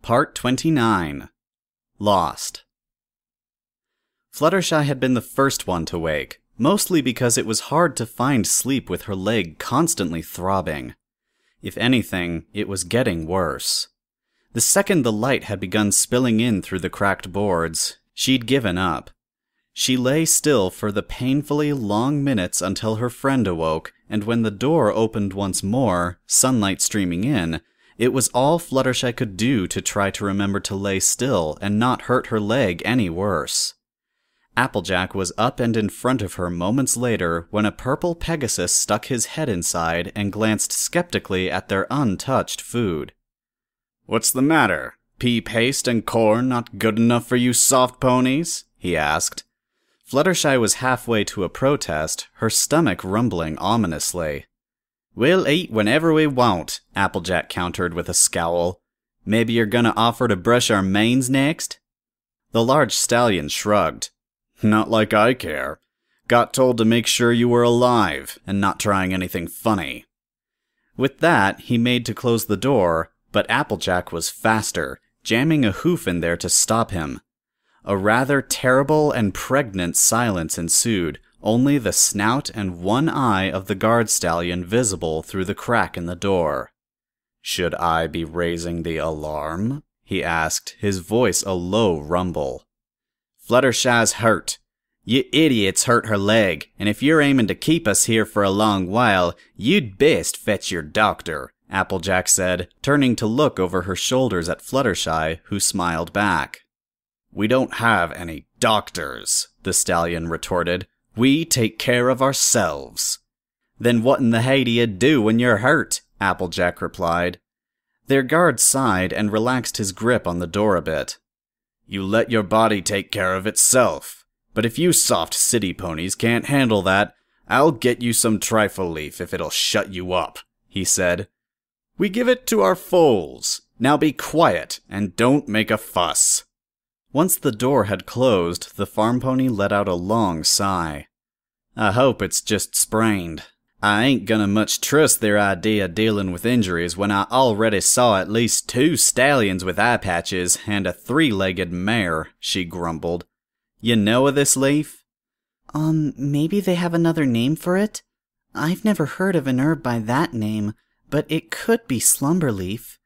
Part 29. Lost. Fluttershy had been the first one to wake, mostly because it was hard to find sleep with her leg constantly throbbing. If anything, it was getting worse. The second the light had begun spilling in through the cracked boards, she'd given up. She lay still for the painfully long minutes until her friend awoke, and when the door opened once more, sunlight streaming in, it was all Fluttershy could do to try to remember to lay still and not hurt her leg any worse. Applejack was up and in front of her moments later when a purple Pegasus stuck his head inside and glanced skeptically at their untouched food. "What's the matter? Pea paste and corn not good enough for you soft ponies?" he asked. Fluttershy was halfway to a protest, her stomach rumbling ominously. "We'll eat whenever we want," Applejack countered with a scowl. "Maybe you're gonna offer to brush our manes next?" The large stallion shrugged. "Not like I care. Got told to make sure you were alive, and not trying anything funny." With that, he made to close the door, but Applejack was faster, jamming a hoof in there to stop him. A rather terrible and pregnant silence ensued, only the snout and one eye of the guard stallion visible through the crack in the door. "Should I be raising the alarm?" he asked, his voice a low rumble. "Fluttershy's hurt. You idiots hurt her leg, and if you're aiming to keep us here for a long while, you'd best fetch your doctor," Applejack said, turning to look over her shoulders at Fluttershy, who smiled back. "We don't have any doctors," the stallion retorted. "We take care of ourselves." "Then what in the hay do you do when you're hurt?" Applejack replied. Their guard sighed and relaxed his grip on the door a bit. "You let your body take care of itself. But if you soft city ponies can't handle that, I'll get you some trifle leaf if it'll shut you up," he said. "We give it to our foals. Now be quiet and don't make a fuss." Once the door had closed, the farm pony let out a long sigh. "I hope it's just sprained. I ain't gonna much trust their idea of dealing with injuries when I already saw at least 2 stallions with eye patches and a 3-legged mare," she grumbled. "You know of this leaf?" Maybe they have another name for it? I've never heard of an herb by that name, but it could be slumberleaf.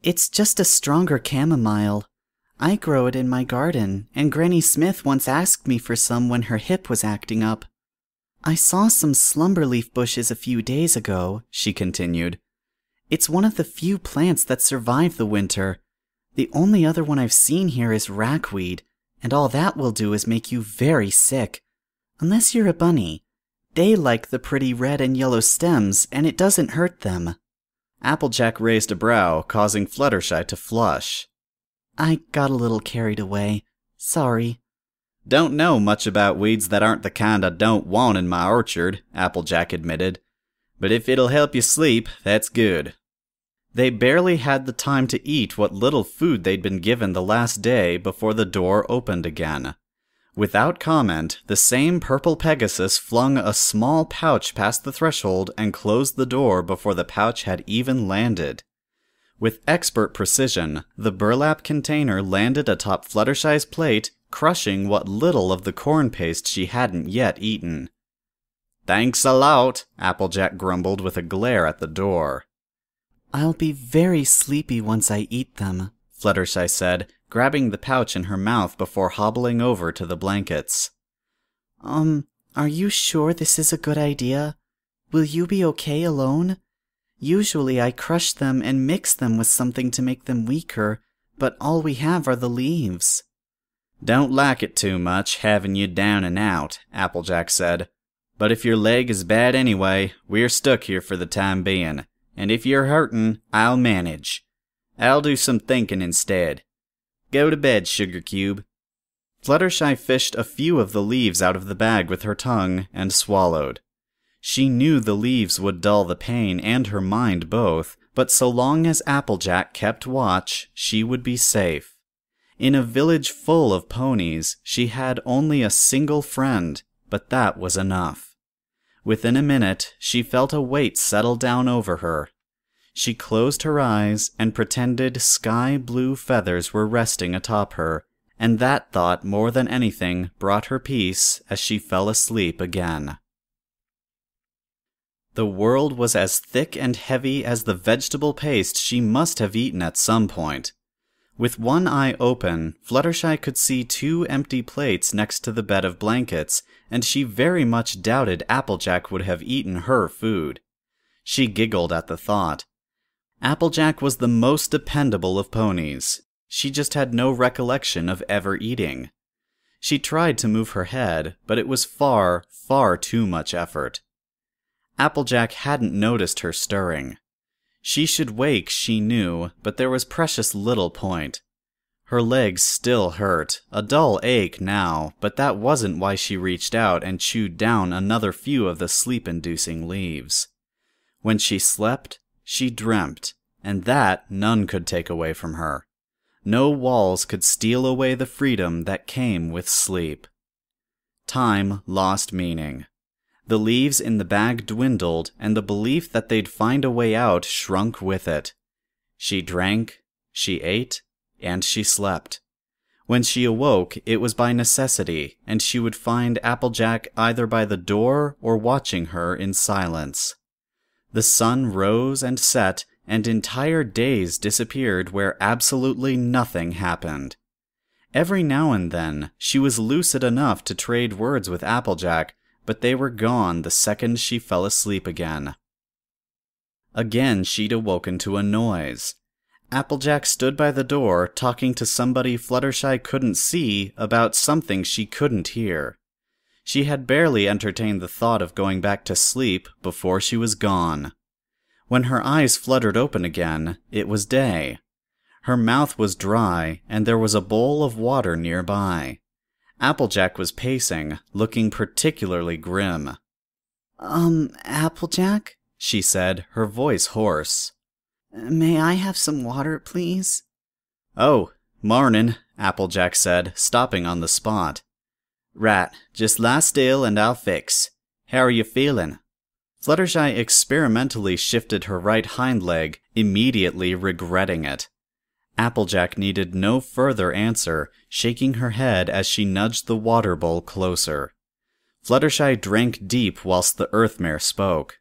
It's just a stronger chamomile. I grow it in my garden, and Granny Smith once asked me for some when her hip was acting up. I saw some slumberleaf bushes a few days ago," she continued. "It's one of the few plants that survive the winter. The only other one I've seen here is ragweed, and all that will do is make you very sick. Unless you're a bunny. They like the pretty red and yellow stems, and it doesn't hurt them." Applejack raised a brow, causing Fluttershy to flush. "I got a little carried away. Sorry." "Don't know much about weeds that aren't the kind I don't want in my orchard," Applejack admitted. "But if it'll help you sleep, that's good." They barely had the time to eat what little food they'd been given the last day before the door opened again. Without comment, the same purple Pegasus flung a small pouch past the threshold and closed the door before the pouch had even landed. With expert precision, the burlap container landed atop Fluttershy's plate, crushing what little of the corn paste she hadn't yet eaten. "Thanks a lot," Applejack grumbled with a glare at the door. "I'll be very sleepy once I eat them," Fluttershy said, grabbing the pouch in her mouth before hobbling over to the blankets. Are you sure this is a good idea? Will you be okay alone? Usually I crush them and mix them with something to make them weaker, but all we have are the leaves." "Don't like it too much, having you down and out," Applejack said. "But if your leg is bad anyway, we're stuck here for the time being. And if you're hurtin', I'll manage. I'll do some thinking instead. Go to bed, Sugar Cube." Fluttershy fished a few of the leaves out of the bag with her tongue and swallowed. She knew the leaves would dull the pain and her mind both, but so long as Applejack kept watch, she would be safe. In a village full of ponies, she had only a single friend, but that was enough. Within a minute, she felt a weight settle down over her. She closed her eyes and pretended sky-blue feathers were resting atop her, and that thought more than anything brought her peace as she fell asleep again. The world was as thick and heavy as the vegetable paste she must have eaten at some point. With one eye open, Fluttershy could see 2 empty plates next to the bed of blankets, and she very much doubted Applejack would have eaten her food. She giggled at the thought. Applejack was the most dependable of ponies. She just had no recollection of ever eating. She tried to move her head, but it was far, far too much effort. Applejack hadn't noticed her stirring. She should wake, she knew, but there was precious little point. Her legs still hurt, a dull ache now, but that wasn't why she reached out and chewed down another few of the sleep-inducing leaves. When she slept, she dreamt, and that none could take away from her. No walls could steal away the freedom that came with sleep. Time lost meaning. The leaves in the bag dwindled, and the belief that they'd find a way out shrunk with it. She drank, she ate, and she slept. When she awoke, it was by necessity, and she would find Applejack either by the door or watching her in silence. The sun rose and set, and entire days disappeared where absolutely nothing happened. Every now and then, she was lucid enough to trade words with Applejack, but they were gone the second she fell asleep again. Again she'd awoken to a noise. Applejack stood by the door, talking to somebody Fluttershy couldn't see about something she couldn't hear. She had barely entertained the thought of going back to sleep before she was gone. When her eyes fluttered open again, it was day. Her mouth was dry, and there was a bowl of water nearby. Applejack was pacing, looking particularly grim. Applejack? She said, her voice hoarse. May I have some water, please? Oh, marnin', Applejack said, stopping on the spot. Right, just lie still and I'll fix. How are you feeling? Fluttershy experimentally shifted her right hind leg, immediately regretting it. Applejack needed no further answer, shaking her head as she nudged the water bowl closer. Fluttershy drank deep whilst the Earthmare spoke.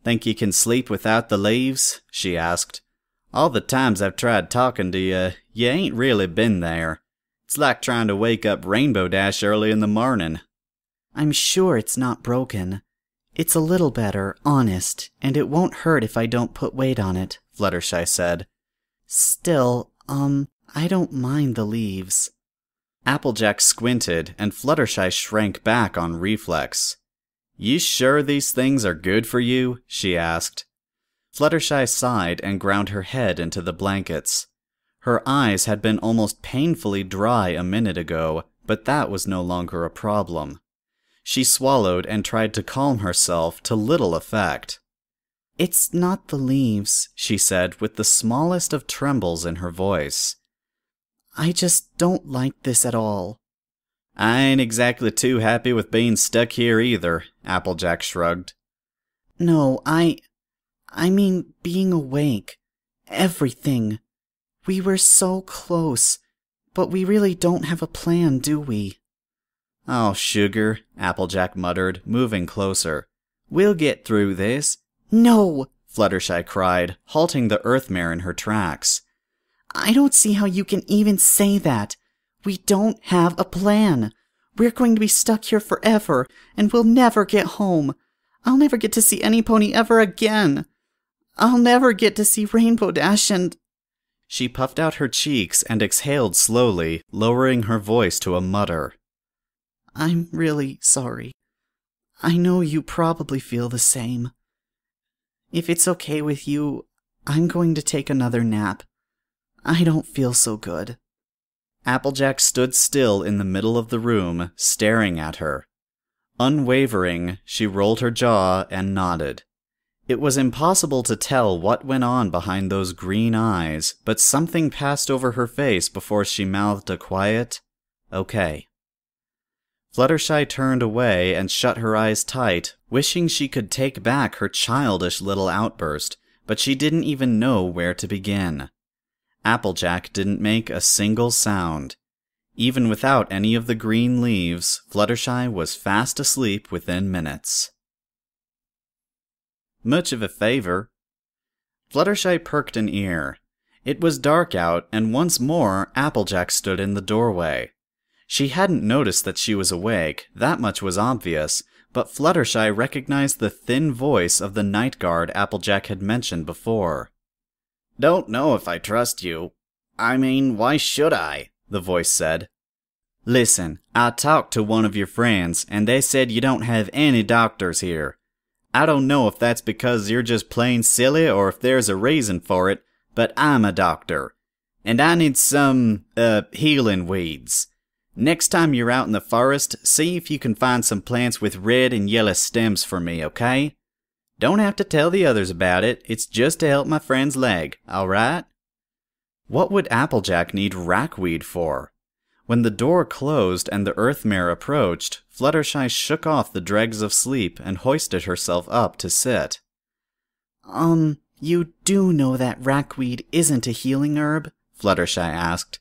Think you can sleep without the leaves? She asked. All the times I've tried talking to you ain't really been there. It's like trying to wake up Rainbow Dash early in the morning. I'm sure it's not broken. It's a little better, honest, and it won't hurt if I don't put weight on it, Fluttershy said. Still, I don't mind the leaves. Applejack squinted, and Fluttershy shrank back on reflex. You sure these things are good for you? She asked. Fluttershy sighed and ground her head into the blankets. Her eyes had been almost painfully dry a minute ago, but that was no longer a problem. She swallowed and tried to calm herself to little effect. It's not the leaves, she said with the smallest of trembles in her voice. I just don't like this at all. I ain't exactly too happy with being stuck here either, Applejack shrugged. No, I mean being awake. Everything. We were so close, but we really don't have a plan, do we? Oh, sugar, Applejack muttered, moving closer. We'll get through this. No! Fluttershy cried, halting the Earthmare in her tracks. I don't see how you can even say that. We don't have a plan. We're going to be stuck here forever, and we'll never get home. I'll never get to see any pony ever again. I'll never get to see Rainbow Dash and... She puffed out her cheeks and exhaled slowly, lowering her voice to a mutter. I'm really sorry. I know you probably feel the same. If it's okay with you, I'm going to take another nap. I don't feel so good. Applejack stood still in the middle of the room, staring at her. Unwavering, she rolled her jaw and nodded. It was impossible to tell what went on behind those green eyes, but something passed over her face before she mouthed a quiet, "Okay." Fluttershy turned away and shut her eyes tight, wishing she could take back her childish little outburst, but she didn't even know where to begin. Applejack didn't make a single sound. Even without any of the green leaves, Fluttershy was fast asleep within minutes. Much of a favor. Fluttershy perked an ear. It was dark out, and once more Applejack stood in the doorway. She hadn't noticed that she was awake, that much was obvious, but Fluttershy recognized the thin voice of the night guard Applejack had mentioned before. "Don't know if I trust you. I mean, why should I?" the voice said. "Listen, I talked to one of your friends, and they said you don't have any doctors here. I don't know if that's because you're just plain silly or if there's a reason for it, but I'm a doctor. And I need some, healing weeds. Next time you're out in the forest, see if you can find some plants with red and yellow stems for me, okay? Don't have to tell the others about it, it's just to help my friend's leg, alright?" What would Applejack need rackweed for? When the door closed and the earth mare approached, Fluttershy shook off the dregs of sleep and hoisted herself up to sit. You do know that rackweed isn't a healing herb? Fluttershy asked.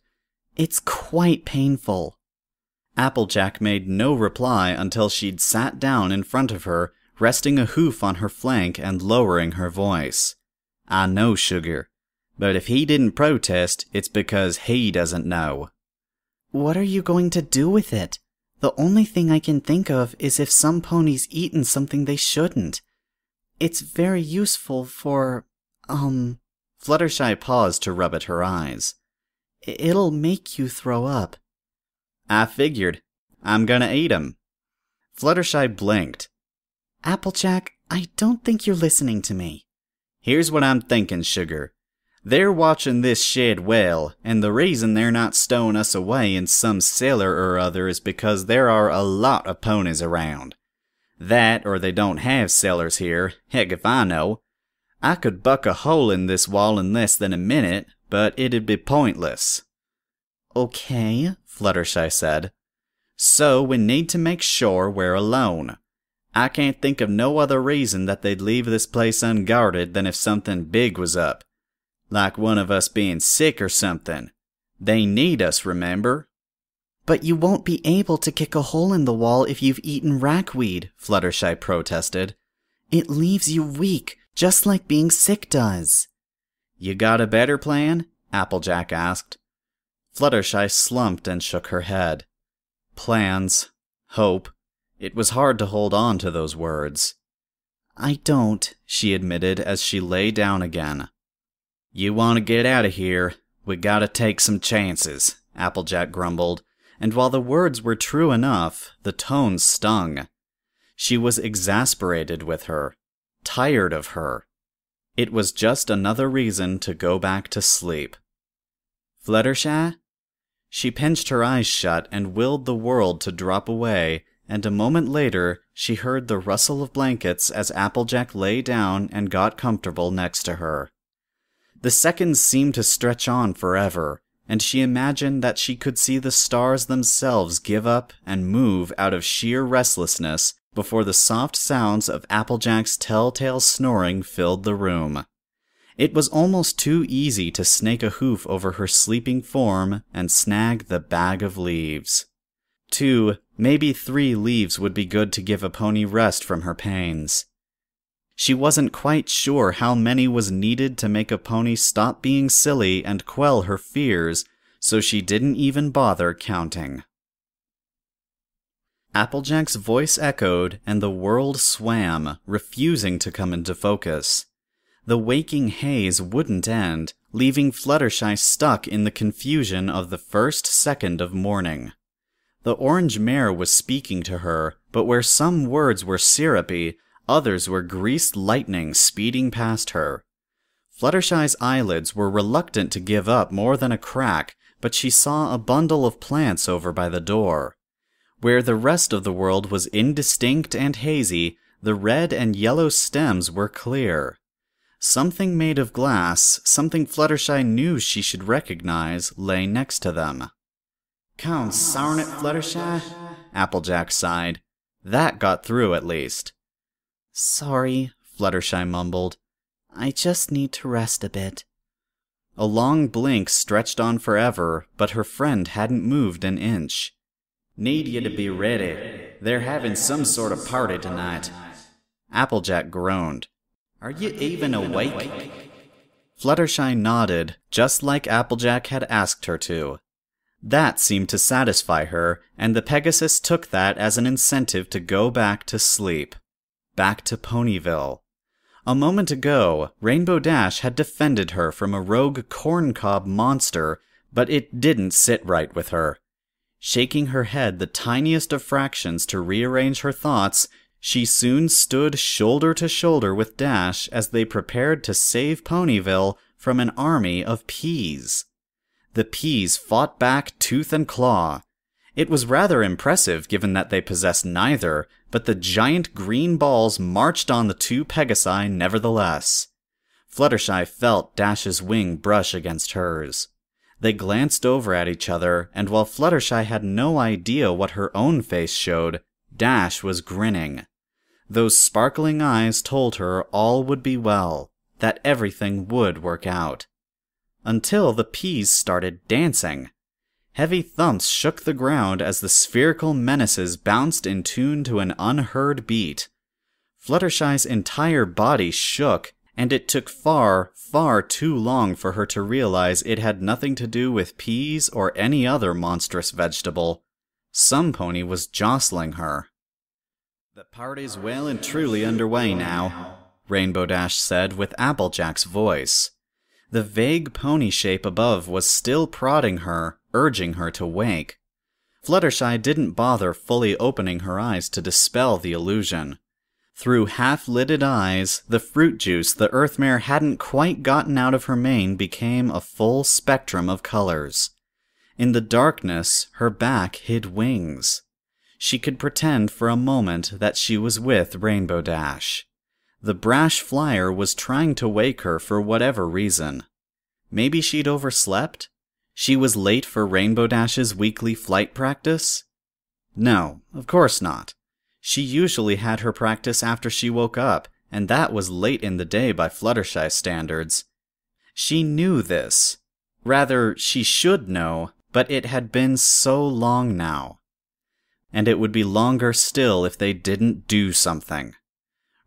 It's quite painful. Applejack made no reply until she'd sat down in front of her, resting a hoof on her flank and lowering her voice. "I know, Sugar. But if he didn't protest, it's because he doesn't know." "What are you going to do with it? The only thing I can think of is if some pony's eaten something they shouldn't. It's very useful for, Fluttershy paused to rub at her eyes. It'll make you throw up." "I figured. I'm gonna eat 'em." Fluttershy blinked. "Applejack, I don't think you're listening to me." "Here's what I'm thinking, Sugar. They're watching this shed well, and the reason they're not stowing us away in some cellar or other is because there are a lot of ponies around. That, or they don't have cellars here, heck if I know. I could buck a hole in this wall in less than a minute, but it'd be pointless." "Okay," Fluttershy said. "So we need to make sure we're alone. I can't think of no other reason that they'd leave this place unguarded than if something big was up. Like one of us being sick or something. They need us, remember?" "But you won't be able to kick a hole in the wall if you've eaten rackweed," Fluttershy protested. "It leaves you weak, just like being sick does." "You got a better plan?" Applejack asked. Fluttershy slumped and shook her head. Plans. Hope. It was hard to hold on to those words. "I don't," she admitted as she lay down again. "You want to get out of here, we gotta take some chances," Applejack grumbled, and while the words were true enough, the tone stung. She was exasperated with her, tired of her. It was just another reason to go back to sleep. "Fluttershy?" She pinched her eyes shut and willed the world to drop away, and a moment later she heard the rustle of blankets as Applejack lay down and got comfortable next to her. The seconds seemed to stretch on forever, and she imagined that she could see the stars themselves give up and move out of sheer restlessness before the soft sounds of Applejack's telltale snoring filled the room. It was almost too easy to snake a hoof over her sleeping form and snag the bag of leaves. 2, maybe 3 leaves would be good to give a pony rest from her pains. She wasn't quite sure how many was needed to make a pony stop being silly and quell her fears, so she didn't even bother counting. Applejack's voice echoed and the world swam, refusing to come into focus. The waking haze wouldn't end, leaving Fluttershy stuck in the confusion of the first second of morning. The orange mare was speaking to her, but where some words were syrupy, others were greased lightning speeding past her. Fluttershy's eyelids were reluctant to give up more than a crack, but she saw a bundle of plants over by the door. Where the rest of the world was indistinct and hazy, the red and yellow stems were clear. Something made of glass, something Fluttershy knew she should recognize, lay next to them. "Consarn it, Fluttershy," Applejack sighed. That got through at least. "Sorry," Fluttershy mumbled. I just need to rest a bit. A long blink stretched on forever, but her friend hadn't moved an inch. Need you to be ready. They're having some sort of party tonight. Applejack groaned. Are you even awake? Fluttershy nodded, just like Applejack had asked her to. That seemed to satisfy her, and the Pegasus took that as an incentive to go back to sleep. Back to Ponyville. A moment ago, Rainbow Dash had defended her from a rogue corncob monster, but it didn't sit right with her. Shaking her head the tiniest of fractions to rearrange her thoughts, she soon stood shoulder to shoulder with Dash as they prepared to save Ponyville from an army of peas. The peas fought back tooth and claw. It was rather impressive given that they possessed neither, but the giant green balls marched on the two Pegasi nevertheless. Fluttershy felt Dash's wing brush against hers. They glanced over at each other, and while Fluttershy had no idea what her own face showed, Dash was grinning. Those sparkling eyes told her all would be well, that everything would work out. Until the peas started dancing. Heavy thumps shook the ground as the spherical menaces bounced in tune to an unheard beat. Fluttershy's entire body shook, and it took far, far too long for her to realize it had nothing to do with peas or any other monstrous vegetable. Some pony was jostling her. The party's well and truly underway now, Rainbow Dash said with Applejack's voice. The vague pony shape above was still prodding her, urging her to wake. Fluttershy didn't bother fully opening her eyes to dispel the illusion. Through half-lidded eyes, the fruit juice the Earthmare hadn't quite gotten out of her mane became a full spectrum of colors. In the darkness, her back hid wings. She could pretend for a moment that she was with Rainbow Dash. The brash flyer was trying to wake her for whatever reason. Maybe she'd overslept? She was late for Rainbow Dash's weekly flight practice? No, of course not. She usually had her practice after she woke up, and that was late in the day by Fluttershy standards. She knew this. Rather, she should know, but it had been so long now. And it would be longer still if they didn't do something.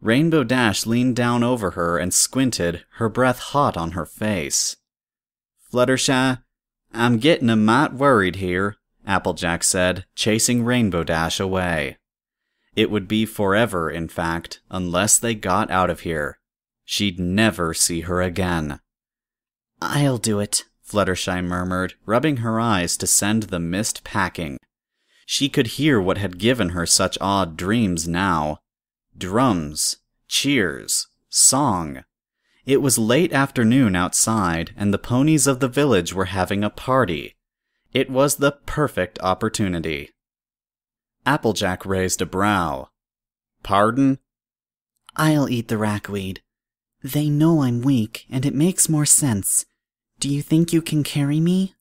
Rainbow Dash leaned down over her and squinted, her breath hot on her face. Fluttershy, I'm getting a mite worried here, Applejack said, chasing Rainbow Dash away. It would be forever, in fact, unless they got out of here. She'd never see her again. I'll do it, Fluttershy murmured, rubbing her eyes to send the mist packing. She could hear what had given her such odd dreams now. Drums, cheers, song. It was late afternoon outside, and the ponies of the village were having a party. It was the perfect opportunity. Applejack raised a brow. Pardon? I'll eat the rackweed. They know I'm weak, and it makes more sense. Do you think you can carry me?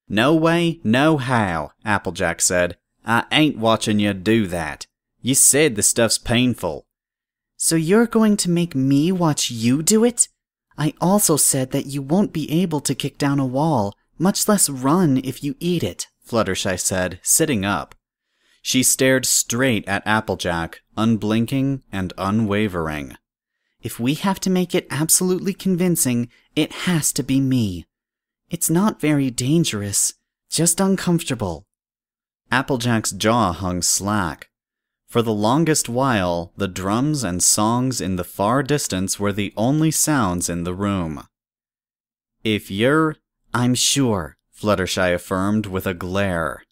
No way, no how, Applejack said. I ain't watching you do that. You said the stuff's painful. So you're going to make me watch you do it? I also said that you won't be able to kick down a wall, much less run if you eat it, Fluttershy said, sitting up. She stared straight at Applejack, unblinking and unwavering. If we have to make it absolutely convincing, it has to be me. It's not very dangerous, just uncomfortable. Applejack's jaw hung slack. For the longest while, the drums and songs in the far distance were the only sounds in the room. If you're... I'm sure, Fluttershy affirmed with a glare.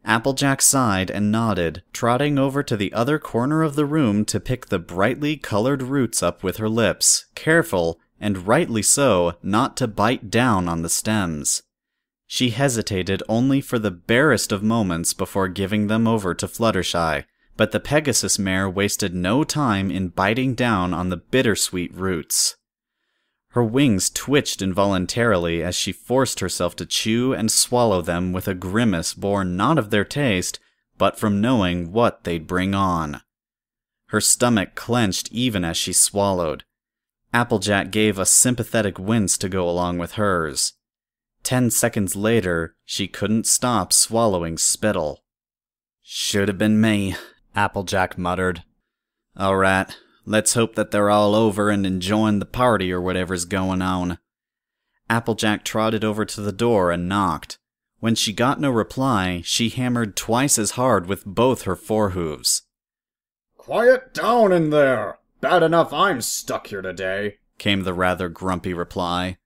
Applejack sighed and nodded, trotting over to the other corner of the room to pick the brightly colored roots up with her lips, careful, and rightly so, not to bite down on the stems. She hesitated only for the barest of moments before giving them over to Fluttershy, but the Pegasus mare wasted no time in biting down on the bittersweet roots. Her wings twitched involuntarily as she forced herself to chew and swallow them with a grimace born not of their taste, but from knowing what they'd bring on. Her stomach clenched even as she swallowed. Applejack gave a sympathetic wince to go along with hers. 10 seconds later, she couldn't stop swallowing spittle. "Should have been me," Applejack muttered. "Alright, let's hope that they're all over and enjoying the party or whatever's going on." Applejack trotted over to the door and knocked. When she got no reply, she hammered twice as hard with both her forehooves. "Quiet down in there! Bad enough I'm stuck here today," came the rather grumpy reply.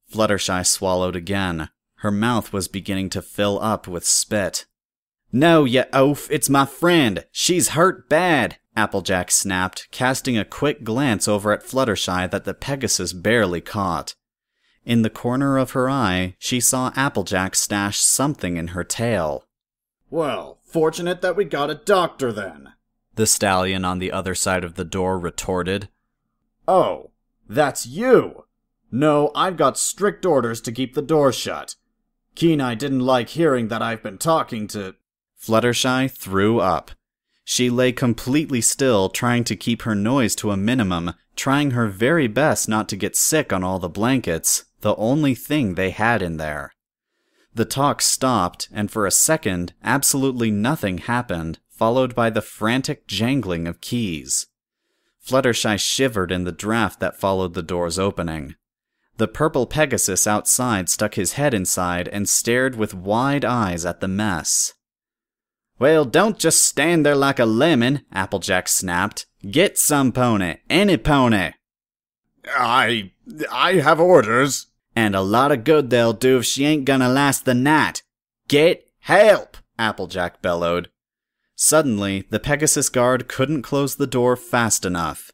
Fluttershy swallowed again. Her mouth was beginning to fill up with spit. "No, you oaf, it's my friend. She's hurt bad," Applejack snapped, casting a quick glance over at Fluttershy that the Pegasus barely caught. In the corner of her eye, she saw Applejack stash something in her tail. "Well, fortunate that we got a doctor then," the stallion on the other side of the door retorted. "Oh, that's you! No, I've got strict orders to keep the door shut. Kenai didn't like hearing that I've been talking to—" Fluttershy threw up. She lay completely still, trying to keep her noise to a minimum, trying her very best not to get sick on all the blankets, the only thing they had in there. The talk stopped, and for a second, absolutely nothing happened, followed by the frantic jangling of keys. Fluttershy shivered in the draft that followed the door's opening. The purple Pegasus outside stuck his head inside and stared with wide eyes at the mess. "Well, don't just stand there like a lemon," Applejack snapped. "Get some pony, any pony." I have orders." "And a lot of good they'll do if she ain't gonna last the night. Get help," Applejack bellowed. Suddenly, the Pegasus guard couldn't close the door fast enough.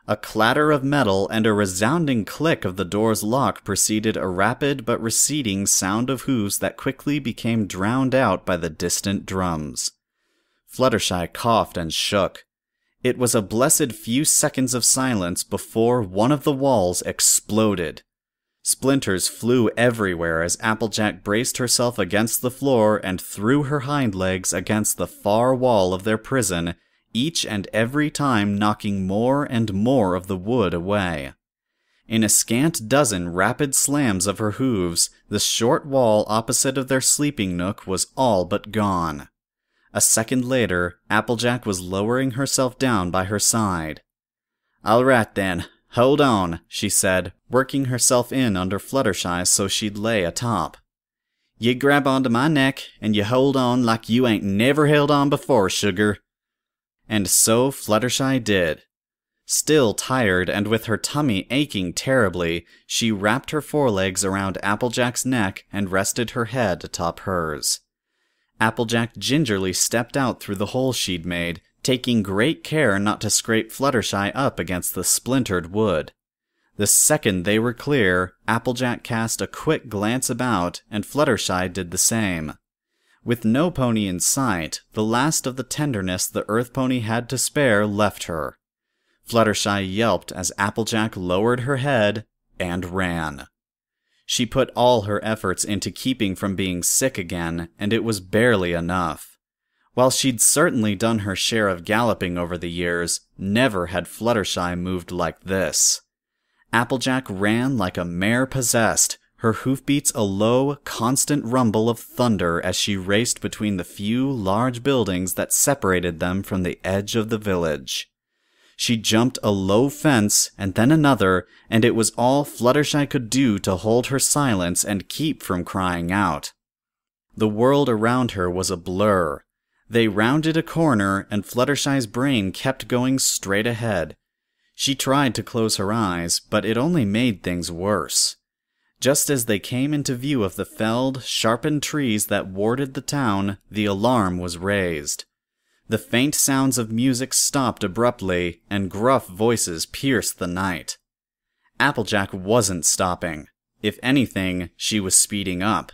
A clatter of metal and a resounding click of the door's lock preceded a rapid but receding sound of hooves that quickly became drowned out by the distant drums. Fluttershy coughed and shook. It was a blessed few seconds of silence before one of the walls exploded. Splinters flew everywhere as Applejack braced herself against the floor and threw her hind legs against the far wall of their prison, each and every time knocking more and more of the wood away. In a scant dozen rapid slams of her hooves, the short wall opposite of their sleeping nook was all but gone. A second later, Applejack was lowering herself down by her side. "All right then, hold on," she said, working herself in under Fluttershy so she'd lay atop. "You grab onto my neck, and you hold on like you ain't never held on before, sugar." And so Fluttershy did. Still tired and with her tummy aching terribly, she wrapped her forelegs around Applejack's neck and rested her head atop hers. Applejack gingerly stepped out through the hole she'd made, taking great care not to scrape Fluttershy up against the splintered wood. The second they were clear, Applejack cast a quick glance about, and Fluttershy did the same. With no pony in sight, the last of the tenderness the Earth Pony had to spare left her. Fluttershy yelped as Applejack lowered her head and ran. She put all her efforts into keeping from being sick again, and it was barely enough. While she'd certainly done her share of galloping over the years, never had Fluttershy moved like this. Applejack ran like a mare possessed, her hoofbeats a low, constant rumble of thunder as she raced between the few large buildings that separated them from the edge of the village. She jumped a low fence and then another, and it was all Fluttershy could do to hold her silence and keep from crying out. The world around her was a blur. They rounded a corner, and Fluttershy's brain kept going straight ahead. She tried to close her eyes, but it only made things worse. Just as they came into view of the felled, sharpened trees that warded the town, the alarm was raised. The faint sounds of music stopped abruptly, and gruff voices pierced the night. Applejack wasn't stopping. If anything, she was speeding up.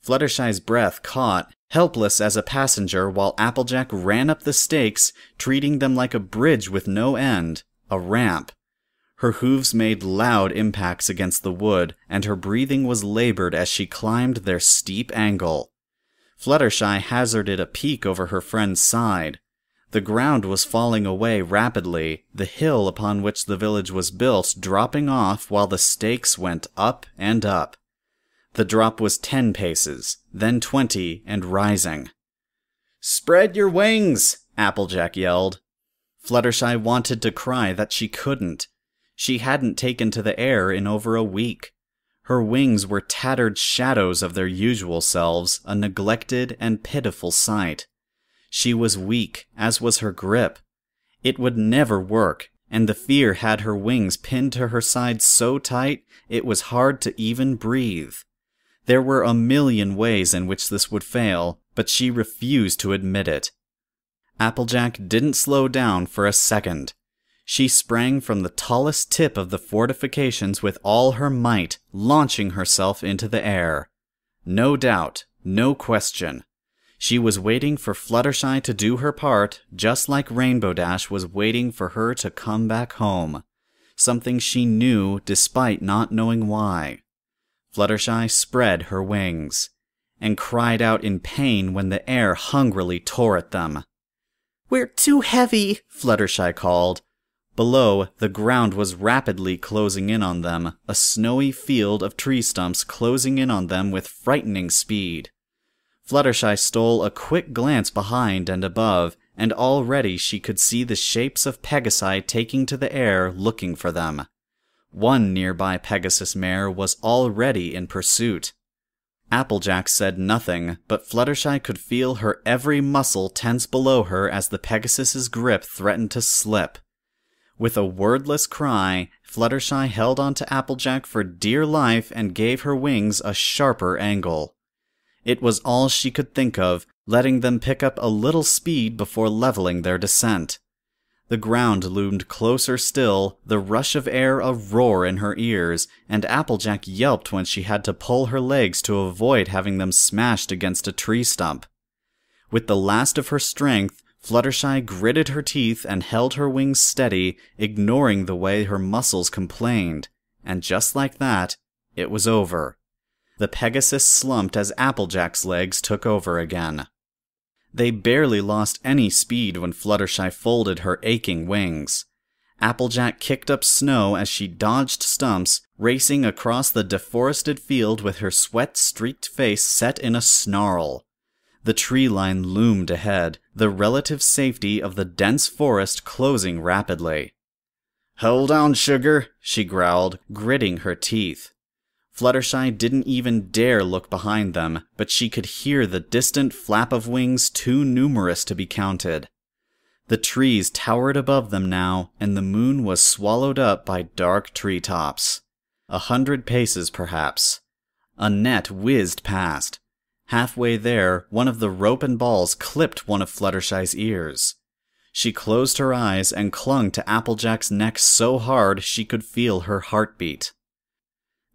Fluttershy's breath caught, helpless as a passenger, while Applejack ran up the stakes, treating them like a bridge with no end, a ramp. Her hooves made loud impacts against the wood, and her breathing was labored as she climbed their steep angle. Fluttershy hazarded a peek over her friend's side. The ground was falling away rapidly, the hill upon which the village was built dropping off while the stakes went up and up. The drop was 10 paces, then 20, and rising. "Spread your wings!" Applejack yelled. Fluttershy wanted to cry that she couldn't. She hadn't taken to the air in over a week. Her wings were tattered shadows of their usual selves, a neglected and pitiful sight. She was weak, as was her grip. It would never work, and the fear had her wings pinned to her sides so tight it was hard to even breathe. There were a million ways in which this would fail, but she refused to admit it. Applejack didn't slow down for a second. She sprang from the tallest tip of the fortifications with all her might, launching herself into the air. No doubt, no question. She was waiting for Fluttershy to do her part, just like Rainbow Dash was waiting for her to come back home. Something she knew despite not knowing why. Fluttershy spread her wings, and cried out in pain when the air hungrily tore at them. "We're too heavy," Fluttershy called. Below, the ground was rapidly closing in on them, a snowy field of tree stumps closing in on them with frightening speed. Fluttershy stole a quick glance behind and above, and already she could see the shapes of Pegasi taking to the air looking for them. One nearby Pegasus mare was already in pursuit. Applejack said nothing, but Fluttershy could feel her every muscle tense below her as the Pegasus's grip threatened to slip. With a wordless cry, Fluttershy held on to Applejack for dear life and gave her wings a sharper angle. It was all she could think of, letting them pick up a little speed before leveling their descent. The ground loomed closer still, the rush of air a roar in her ears, and Applejack yelped when she had to pull her legs to avoid having them smashed against a tree stump. With the last of her strength, Fluttershy gritted her teeth and held her wings steady, ignoring the way her muscles complained. And just like that, it was over. The Pegasus slumped as Applejack's legs took over again. They barely lost any speed when Fluttershy folded her aching wings. Applejack kicked up snow as she dodged stumps, racing across the deforested field with her sweat-streaked face set in a snarl. The tree line loomed ahead, the relative safety of the dense forest closing rapidly. "Hold on, sugar," she growled, gritting her teeth. Fluttershy didn't even dare look behind them, but she could hear the distant flap of wings too numerous to be counted. The trees towered above them now, and the moon was swallowed up by dark treetops. 100 paces, perhaps. A net whizzed past. Halfway there, one of the rope and balls clipped one of Fluttershy's ears. She closed her eyes and clung to Applejack's neck so hard she could feel her heartbeat.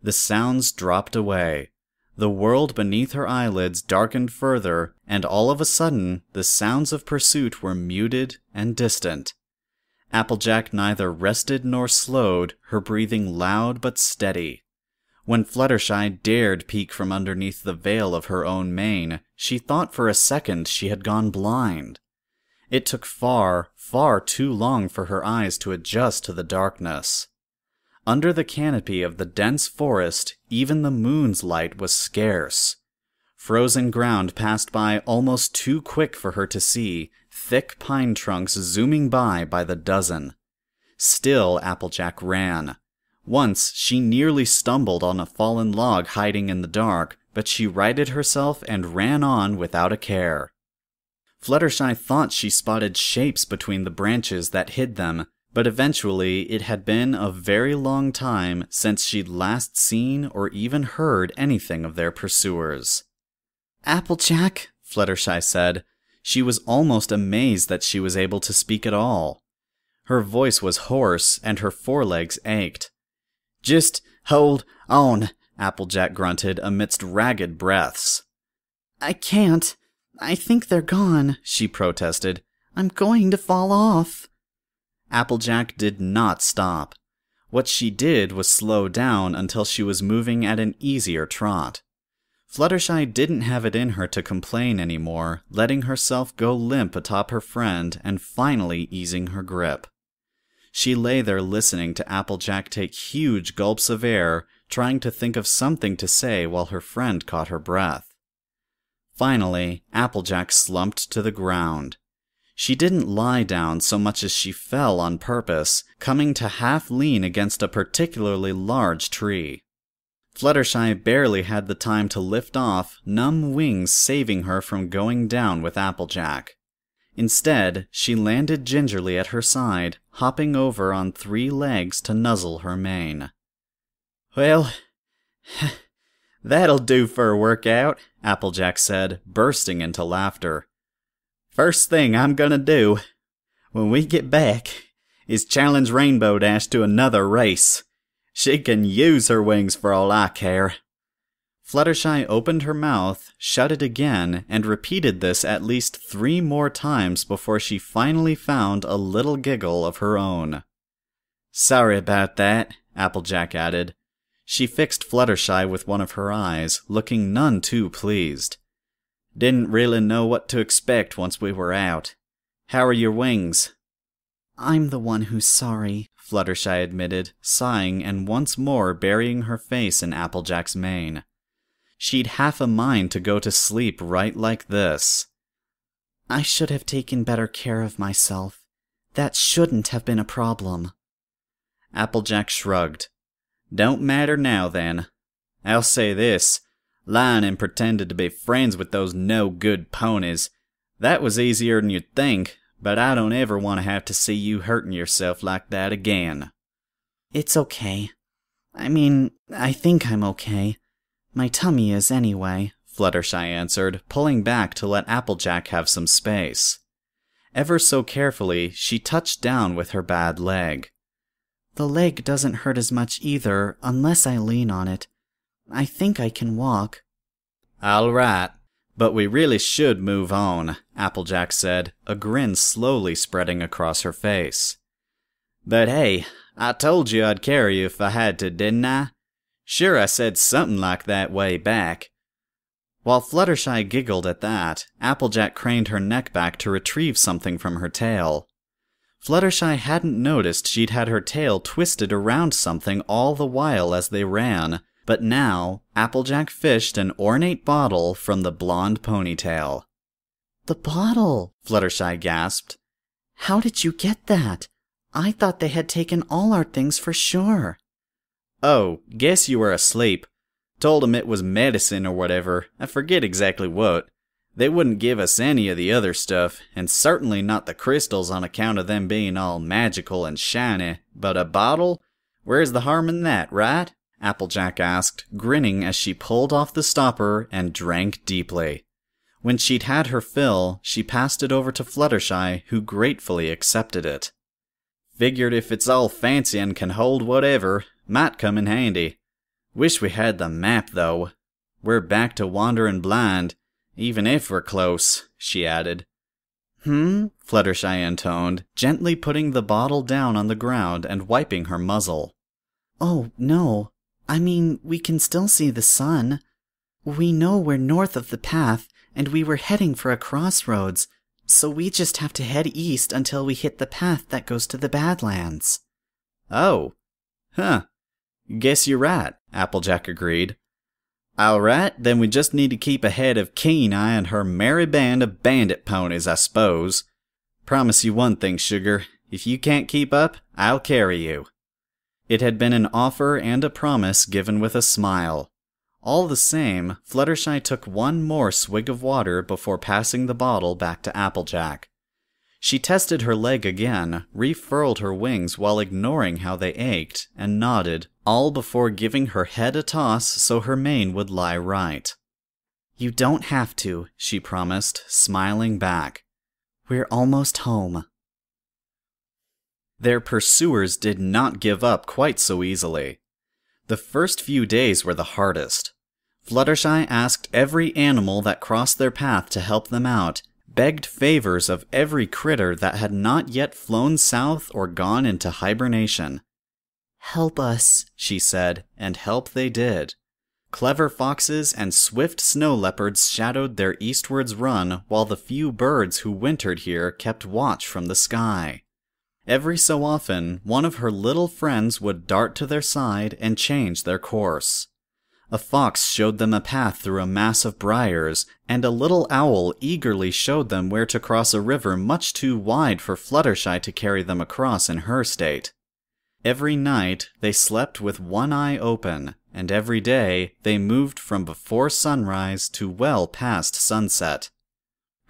The sounds dropped away. The world beneath her eyelids darkened further, and all of a sudden, the sounds of pursuit were muted and distant. Applejack neither rested nor slowed, her breathing loud but steady. When Fluttershy dared peek from underneath the veil of her own mane, she thought for a second she had gone blind. It took far, far too long for her eyes to adjust to the darkness. Under the canopy of the dense forest, even the moon's light was scarce. Frozen ground passed by almost too quick for her to see, thick pine trunks zooming by the dozen. Still Applejack ran. Once she nearly stumbled on a fallen log hiding in the dark, but she righted herself and ran on without a care. Fluttershy thought she spotted shapes between the branches that hid them, but eventually it had been a very long time since she'd last seen or even heard anything of their pursuers. "Applejack," Fluttershy said. She was almost amazed that she was able to speak at all. Her voice was hoarse and her forelegs ached. "Just hold on," Applejack grunted amidst ragged breaths. "I can't. I think they're gone," she protested. "I'm going to fall off." Applejack did not stop. What she did was slow down until she was moving at an easier trot. Fluttershy didn't have it in her to complain anymore, letting herself go limp atop her friend and finally easing her grip. She lay there listening to Applejack take huge gulps of air, trying to think of something to say while her friend caught her breath. Finally, Applejack slumped to the ground. She didn't lie down so much as she fell on purpose, coming to half lean against a particularly large tree. Fluttershy barely had the time to lift off, numb wings saving her from going down with Applejack. Instead, she landed gingerly at her side, hopping over on 3 legs to nuzzle her mane. "Well, that'll do for a workout," Applejack said, bursting into laughter. "First thing I'm gonna do, when we get back, is challenge Rainbow Dash to another race. She can use her wings for all I care." Fluttershy opened her mouth, shut it again, and repeated this at least 3 more times before she finally found a little giggle of her own. "Sorry about that," Applejack added. She fixed Fluttershy with one of her eyes, looking none too pleased. "Didn't really know what to expect once we were out. How are your wings?" "I'm the one who's sorry," Fluttershy admitted, sighing and once more burying her face in Applejack's mane. She'd half a mind to go to sleep right like this. "I should have taken better care of myself. That shouldn't have been a problem." Applejack shrugged. "Don't matter now, then. I'll say this. Lying and pretended to be friends with those no-good ponies. That was easier than you'd think, but I don't ever want to have to see you hurting yourself like that again." "It's okay. I think I'm okay. My tummy is anyway," Fluttershy answered, pulling back to let Applejack have some space. Ever so carefully, she touched down with her bad leg. "The leg doesn't hurt as much either, unless I lean on it. I think I can walk." "All right, but we really should move on," Applejack said, a grin slowly spreading across her face. "But hey, I told you I'd carry you if I had to, didn't I? Sure, I said something like that way back." While Fluttershy giggled at that, Applejack craned her neck back to retrieve something from her tail. Fluttershy hadn't noticed she'd had her tail twisted around something all the while as they ran, but now Applejack fished an ornate bottle from the blonde ponytail. "The bottle!" Fluttershy gasped. "How did you get that? I thought they had taken all our things for sure." "Oh, guess you were asleep. Told 'em it was medicine or whatever. I forget exactly what. They wouldn't give us any of the other stuff, and certainly not the crystals on account of them being all magical and shiny. But a bottle? Where's the harm in that, right?" Applejack asked, grinning as she pulled off the stopper and drank deeply. When she'd had her fill, she passed it over to Fluttershy, who gratefully accepted it. "Figured if it's all fancy and can hold whatever, might come in handy. Wish we had the map, though. We're back to wandering blind, even if we're close," she added. Fluttershy intoned, gently putting the bottle down on the ground and wiping her muzzle. "Oh, no. We can still see the sun. We know we're north of the path, and we were heading for a crossroads, so we just have to head east until we hit the path that goes to the Badlands." "Oh. Huh. Guess you're right," Applejack agreed. "All right, then we just need to keep ahead of Keen Eye and her merry band of bandit ponies, I suppose. Promise you one thing, Sugar. If you can't keep up, I'll carry you." It had been an offer and a promise given with a smile. All the same, Fluttershy took one more swig of water before passing the bottle back to Applejack. She tested her leg again, refurled her wings while ignoring how they ached, and nodded, all before giving her head a toss so her mane would lie right. "You don't have to," she promised, smiling back. "We're almost home." Their pursuers did not give up quite so easily. The first few days were the hardest. Fluttershy asked every animal that crossed their path to help them out, begged favors of every critter that had not yet flown south or gone into hibernation. "Help us," she said, and help they did. Clever foxes and swift snow leopards shadowed their eastwards run, while the few birds who wintered here kept watch from the sky. Every so often, one of her little friends would dart to their side and change their course. A fox showed them a path through a mass of briars, and a little owl eagerly showed them where to cross a river much too wide for Fluttershy to carry them across in her state. Every night they slept with one eye open, and every day they moved from before sunrise to well past sunset.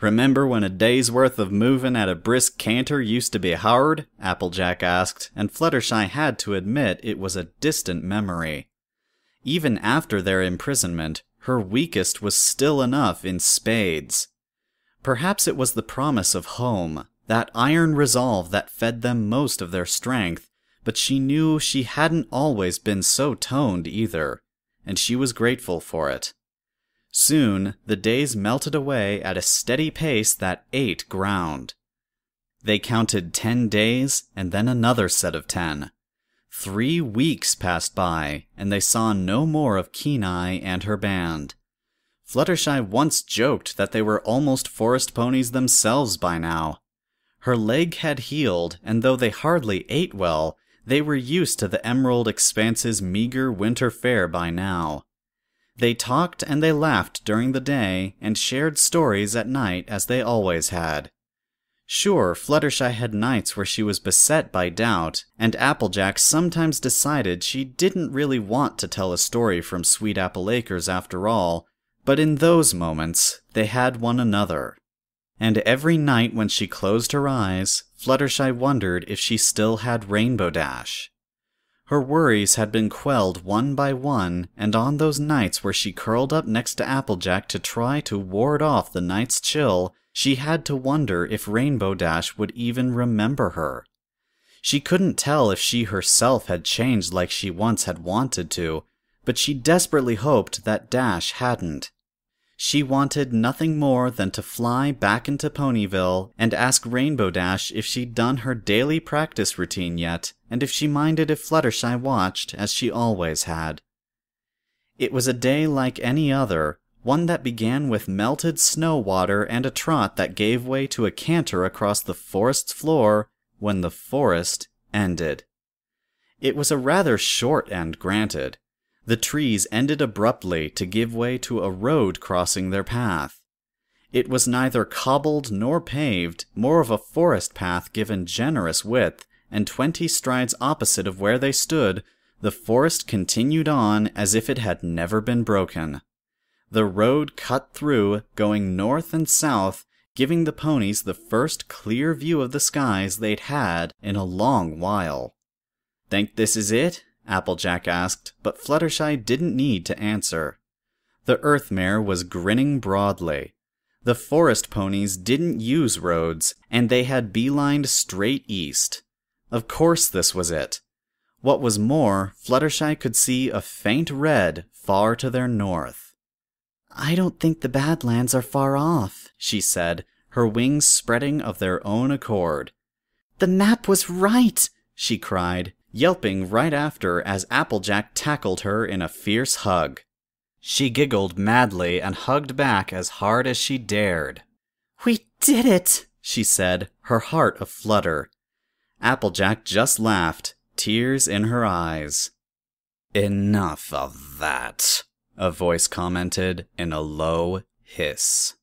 "Remember when a day's worth of moving at a brisk canter used to be hard?" Applejack asked, and Fluttershy had to admit it was a distant memory. Even after their imprisonment, her weakest was still enough in spades. Perhaps it was the promise of home, that iron resolve that fed them most of their strength, but she knew she hadn't always been so toned either, and she was grateful for it. Soon, the days melted away at a steady pace that ate ground. They counted 10 days, and then another set of 10. 3 weeks passed by, and they saw no more of Keen-Eye and her band. Fluttershy once joked that they were almost forest ponies themselves by now. Her leg had healed, and though they hardly ate well, they were used to the Emerald Expanse's meager winter fare by now. They talked and they laughed during the day, and shared stories at night as they always had. Sure, Fluttershy had nights where she was beset by doubt, and Applejack sometimes decided she didn't really want to tell a story from Sweet Apple Acres after all, but in those moments, they had one another. And every night when she closed her eyes, Fluttershy wondered if she still had Rainbow Dash. Her worries had been quelled one by one, and on those nights where she curled up next to Applejack to try to ward off the night's chill, she had to wonder if Rainbow Dash would even remember her. She couldn't tell if she herself had changed like she once had wanted to, but she desperately hoped that Dash hadn't. She wanted nothing more than to fly back into Ponyville and ask Rainbow Dash if she'd done her daily practice routine yet, and if she minded if Fluttershy watched, as she always had. It was a day like any other, one that began with melted snow water and a trot that gave way to a canter across the forest's floor when the forest ended. It was a rather short end, granted. The trees ended abruptly to give way to a road crossing their path. It was neither cobbled nor paved, more of a forest path given generous width, and 20 strides opposite of where they stood, the forest continued on as if it had never been broken. The road cut through, going north and south, giving the ponies the first clear view of the skies they'd had in a long while. "Think this is it?" Applejack asked, but Fluttershy didn't need to answer. The Earth Mare was grinning broadly. The forest ponies didn't use roads, and they had beelined straight east. Of course this was it. What was more, Fluttershy could see a faint red far to their north. "I don't think the Badlands are far off," she said, her wings spreading of their own accord. "The map was right!" she cried, yelping right after as Applejack tackled her in a fierce hug. She giggled madly and hugged back as hard as she dared. "We did it!" she said, her heart aflutter. Applejack just laughed, tears in her eyes. "Enough of that," a voice commented in a low hiss.